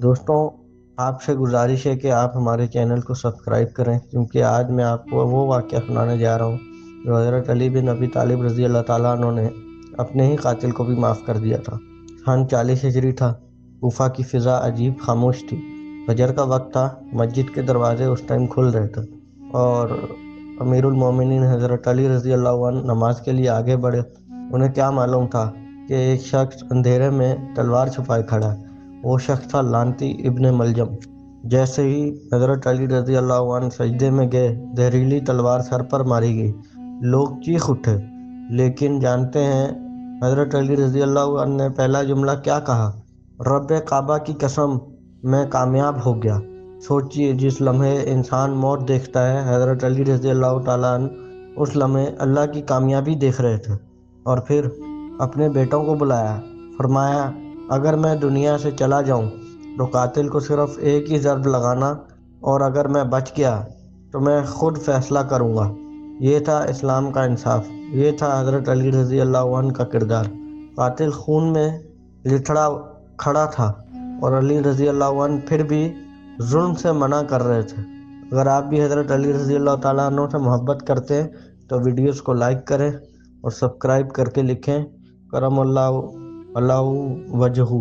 دوستوں، آپ سے گزارش ہے کہ آپ ہمارے چینل کو سبسکرائب کریں، کیونکہ آج میں آپ کو وہ واقعہ سنانے جا رہا ہوں جو حضرت علی بن ابی طالب رضی اللہ تعالیٰ عنہ نے اپنے ہی قاتل کو بھی معاف کر دیا تھا۔ سن 40 ہجری تھا۔ کوفہ کی فضا عجیب خاموش تھی۔ فجر کا وقت تھا، مسجد کے دروازے اس ٹائم کھل رہے تھے اور امیر المومنین حضرت علی رضی اللہ عنہ نماز کے لیے آگے بڑھے۔ انہیں کیا معلوم تھا کہ ایک شخص اندھیرے میں تلوار چھپائے کھڑا ہے۔ وہ شخص تھا لعنتی ابن ملجم۔ جیسے ہی حضرت علی رضی اللہ عنہ سجدے میں گئے، زہریلی تلوار سر پر ماری گئی۔ لوگ چیخ اٹھے، لیکن جانتے ہیں حضرت علی رضی اللہ عنہ نے پہلا جملہ کیا کہا؟ رب کعبہ کی قسم، میں کامیاب ہو گیا۔ سوچئے، جس لمحے انسان موت دیکھتا ہے، حضرت علی رضی اللہ تعالیٰ عنہ اس لمحے اللہ کی کامیابی دیکھ رہے تھے۔ اور پھر اپنے بیٹوں کو بلایا، فرمایا اگر میں دنیا سے چلا جاؤں تو قاتل کو صرف ایک ہی ضرب لگانا، اور اگر میں بچ گیا تو میں خود فیصلہ کروں گا۔ یہ تھا اسلام کا انصاف، یہ تھا حضرت علی رضی اللہ عنہ کا کردار۔ قاتل خون میں لتھڑا کھڑا تھا اور علی رضی اللہ عنہ پھر بھی ظلم سے منع کر رہے تھے۔ اگر آپ بھی حضرت علی رضی اللہ تعالیٰ عنہ سے محبت کرتے ہیں تو ویڈیوز کو لائک کریں اور سبسکرائب کر کے لکھیں کرم اللہ وجہہ۔